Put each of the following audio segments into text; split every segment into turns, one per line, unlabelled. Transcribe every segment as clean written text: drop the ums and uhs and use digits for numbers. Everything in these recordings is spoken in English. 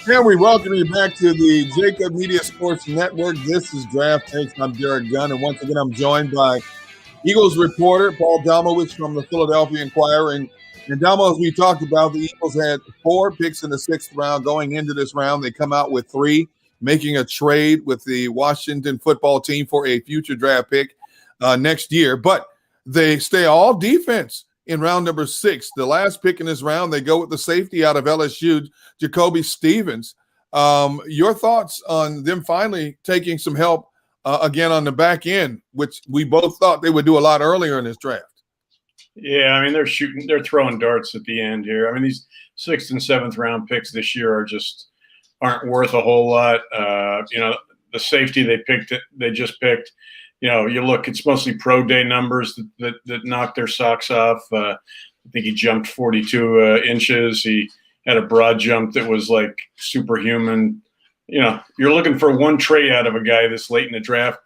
And we welcome you back to the JAKIB Media Sports Network. This is Draft Takes. I'm Derek Gunn, and once again, I'm joined by Eagles reporter Paul Domowitz from the Philadelphia Inquirer. And Domo, as we talked about, the Eagles had 4 picks in the 6th round. Going into this round, they come out with 3, making a trade with the Washington football team for a future draft pick next year. But they stay all defense in round number 6. The last pick in this round, they go with the safety out of LSU, Jacoby Stevens. Your thoughts on them finally taking some help again on the back end, which we both thought they would do a lot earlier in this draft?
Yeah, I mean, they're throwing darts at the end here. I mean, these 6th and 7th round picks this year aren't worth a whole lot. The safety they just picked, you look, it's mostly pro day numbers that knocked their socks off. I think he jumped 42 inches. He had a broad jump that was like superhuman. You're looking for one trait out of a guy this late in the draft.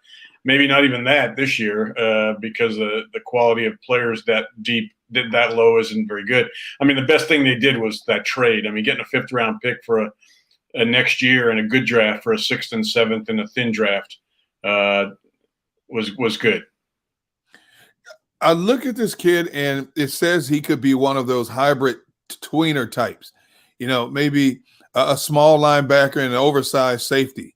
Maybe not even that this year because the quality of players that deep, that low isn't very good. I mean, the best thing they did was that trade. I mean, getting a 5th round pick for a next year and a good draft for a 6th and 7th and a thin draft was good.
I look at this kid and it says he could be one of those hybrid tweener types, maybe a small linebacker and an oversized safety.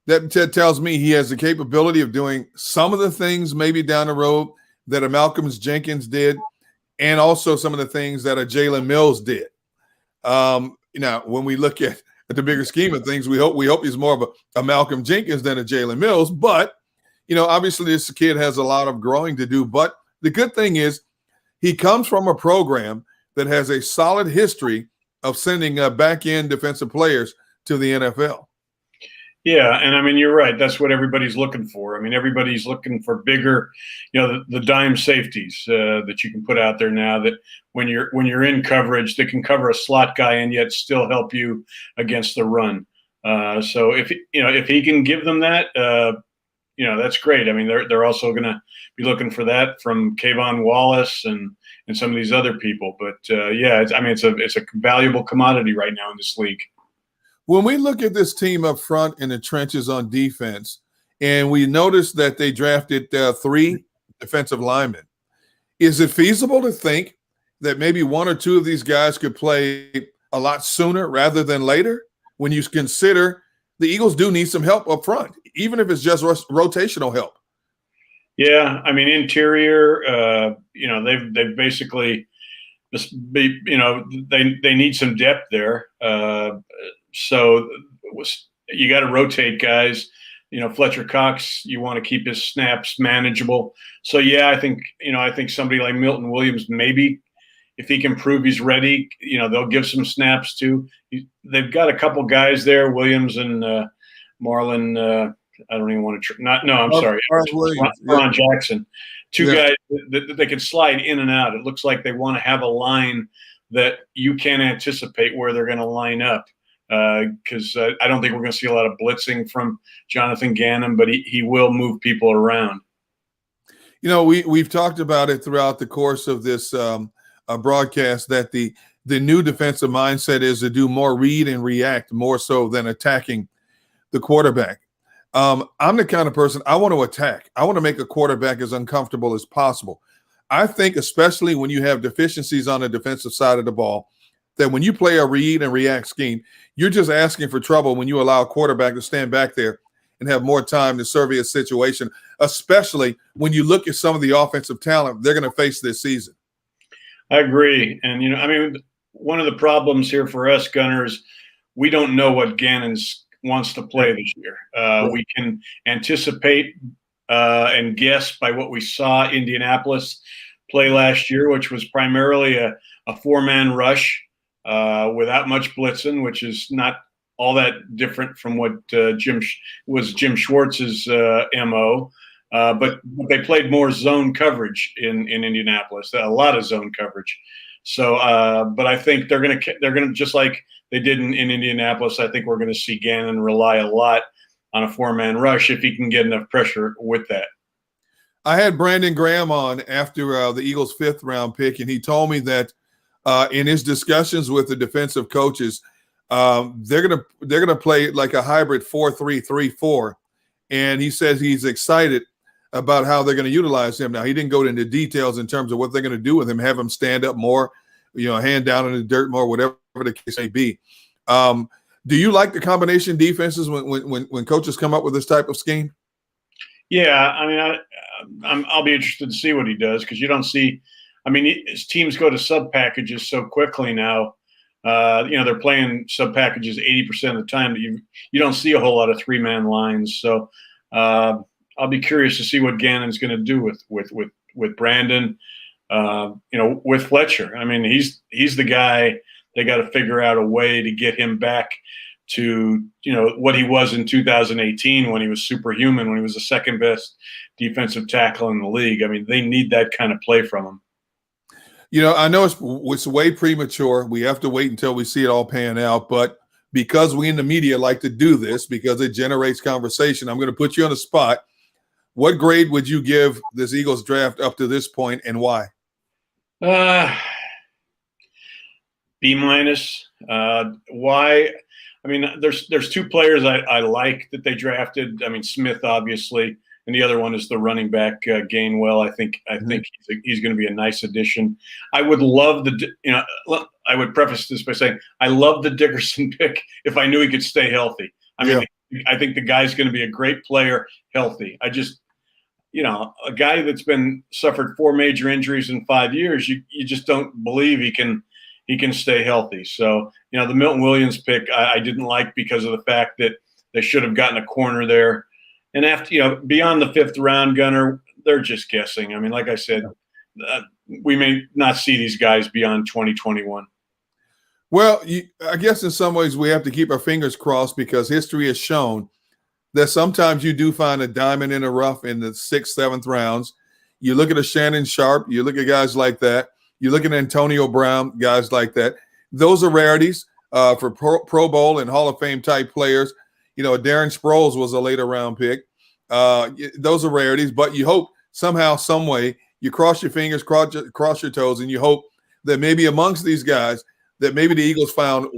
That tells me he has the capability of doing some of the things maybe down the road that a Malcolm Jenkins did, and also some of the things that a Jalen Mills did. When we look at the bigger scheme of things, we hope he's more of a Malcolm Jenkins than a Jalen Mills. But, obviously this kid has a lot of growing to do. But the good thing is he comes from a program that has a solid history of sending back-end defensive players to the NFL.
Yeah, and I mean, you're right. That's what everybody's looking for. I mean, everybody's looking for bigger, the dime safeties that you can put out there now that when you're in coverage, that can cover a slot guy and yet still help you against the run. So if he can give them that, that's great. I mean, they're also going to be looking for that from Kayvon Wallace and some of these other people. But it's a valuable commodity right now in this league.
When we look at this team up front in the trenches on defense, and we notice that they drafted 3 defensive linemen, is it feasible to think that maybe 1 or 2 of these guys could play a lot sooner rather than later? When you consider the Eagles do need some help up front, even if it's just rotational help.
Yeah, I mean, interior, they've basically just they need some depth there. So you got to rotate guys. Fletcher Cox, you want to keep his snaps manageable. So yeah, I think somebody like Milton Williams, maybe if he can prove he's ready, they'll give some snaps too. They've got a couple guys there, Williams and Marlon. I don't even want to. Ron Jackson. 2 guys that they can slide in and out. It looks like they want to have a line that you can't anticipate where they're going to line up. Because I don't think we're going to see a lot of blitzing from Jonathan Gannon, but he will move people around.
We've talked about it throughout the course of this broadcast that the new defensive mindset is to do more read and react more so than attacking the quarterback. I'm the kind of person, I want to attack. I want to make a quarterback as uncomfortable as possible. I think especially when you have deficiencies on the defensive side of the ball, that when you play a read and react scheme, you're just asking for trouble when you allow a quarterback to stand back there and have more time to survey a situation, especially when you look at some of the offensive talent they're going to face this season.
I agree. And, one of the problems here for us Gunners, we don't know what Gannon wants to play this year. Right. We can anticipate and guess by what we saw Indianapolis play last year, which was primarily a 4-man rush. Without much blitzing, which is not all that different from what Jim Schwartz's MO. But they played more zone coverage in Indianapolis, a lot of zone coverage. So, but I think they're gonna just like they did in Indianapolis. I think we're gonna see Gannon rely a lot on a 4-man rush if he can get enough pressure with that.
I had Brandon Graham on after the Eagles' 5th round pick, and he told me that in his discussions with the defensive coaches, they're gonna play like a hybrid 4-3-3-4, and he says he's excited about how they're going to utilize him. Now, he didn't go into details in terms of what they're going to do with him, have him stand up more, hand down in the dirt more, whatever the case may be. Do you like the combination defenses when coaches come up with this type of scheme?
Yeah, I mean, I'll be interested to see what he does, because you don't see. I mean, his teams go to sub packages so quickly now. They're playing sub packages 80% of the time that you don't see a whole lot of 3-man lines. So I'll be curious to see what Gannon's going to do with Brandon. With Fletcher. I mean, he's the guy. They got to figure out a way to get him back to what he was in 2018 when he was superhuman, when he was the second best defensive tackle in the league. I mean, they need that kind of play from him.
I know it's way premature. We have to wait until we see it all pan out. But because we in the media like to do this, because it generates conversation, I'm going to put you on the spot. What grade would you give this Eagles draft up to this point, and why?
B-. Why? I mean, there's two players I like that they drafted. I mean, Smith, obviously, and the other one is the running back, Gainwell. I think he's going to be a nice addition. I would love I would preface this by saying I love the Dickerson pick if I knew he could stay healthy. I mean, I think the guy's going to be a great player healthy. I just, a guy that's suffered 4 major injuries in 5 years, you just don't believe he can stay healthy. So, the Milton Williams pick I didn't like because of the fact that they should have gotten a corner there. And after, beyond the 5th round, Gunner, they're just guessing. I mean, like I said, we may not see these guys beyond 2021.
Well, I guess in some ways we have to keep our fingers crossed, because history has shown that sometimes you do find a diamond in the rough in the 6th, 7th rounds. You look at a Shannon Sharp, you look at guys like that. You look at Antonio Brown, guys like that. Those are rarities for Pro Bowl and Hall of Fame type players. Darren Sproles was a later round pick. Those are rarities, but you hope somehow, some way, you cross your fingers, cross your toes, and you hope that maybe amongst these guys that maybe the Eagles found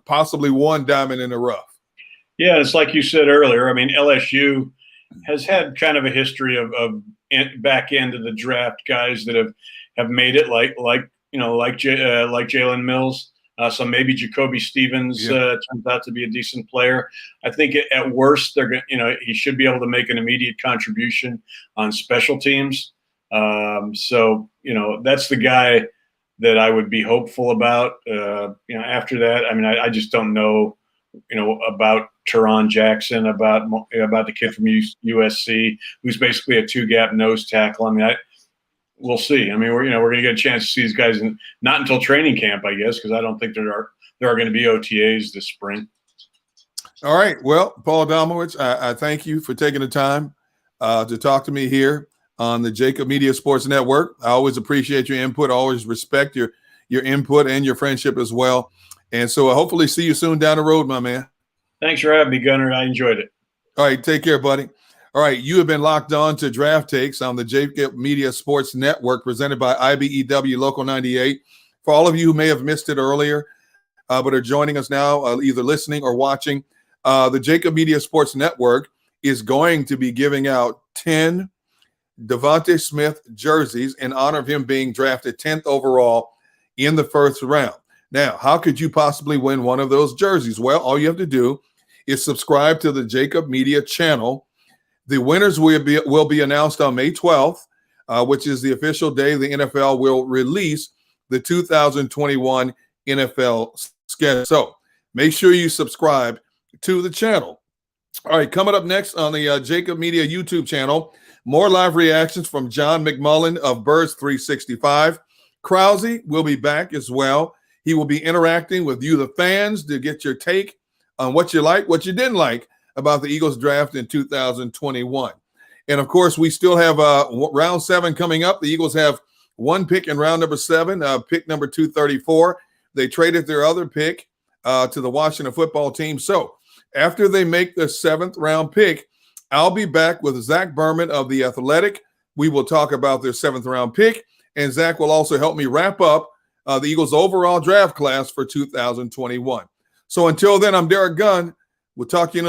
possibly one diamond in the rough.
Yeah, it's like you said earlier. I mean, LSU has had kind of a history of back end of the draft guys that have made it, like Jalen Mills. So maybe Jacoby Stevens turns out to be a decent player. I think at worst he should be able to make an immediate contribution on special teams. So that's the guy that I would be hopeful about. After that, I mean, I just don't know, about Teron Jackson, about the kid from USC, who's basically a 2-gap nose tackle. I mean, we'll see. I mean, we're going to get a chance to see these guys not until training camp, I guess, because I don't think there are going to be OTAs this spring. All
right. Well, Paul Adamowicz, I thank you for taking the time to talk to me here on the JAKIB Media Sports Network. I always appreciate your input. I always respect your input and your friendship as well. And so hopefully see you soon down the road, my man.
Thanks for having me, Gunnar. I enjoyed it.
All right. Take care, buddy. All right. You have been locked on to Draft Takes on the JAKIB Media Sports Network, presented by IBEW Local 98. For all of you who may have missed it earlier, but are joining us now, either listening or watching, the JAKIB Media Sports Network is going to be giving out 10 Devontae Smith jerseys in honor of him being drafted 10th overall in the 1st round. Now, how could you possibly win one of those jerseys? Well, all you have to do is subscribe to the JAKIB Media channel. The winners will be announced on May 12th, which is the official day the NFL will release the 2021 NFL schedule. So make sure you subscribe to the channel. All right, coming up next on the JAKIB Media YouTube channel, more live reactions from John McMullen of Birds 365. Krause will be back as well. He will be interacting with you, the fans, to get your take on what you like, what you didn't like about the Eagles draft in 2021. And of course, we still have round 7 coming up. The Eagles have 1 pick in round number 7, pick number 234. They traded their other pick to the Washington football team. So after they make the 7th round pick, I'll be back with Zach Berman of The Athletic. We will talk about their 7th round pick, and Zach will also help me wrap up the Eagles' overall draft class for 2021. So until then, I'm Derek Gunn. We'll talk to you in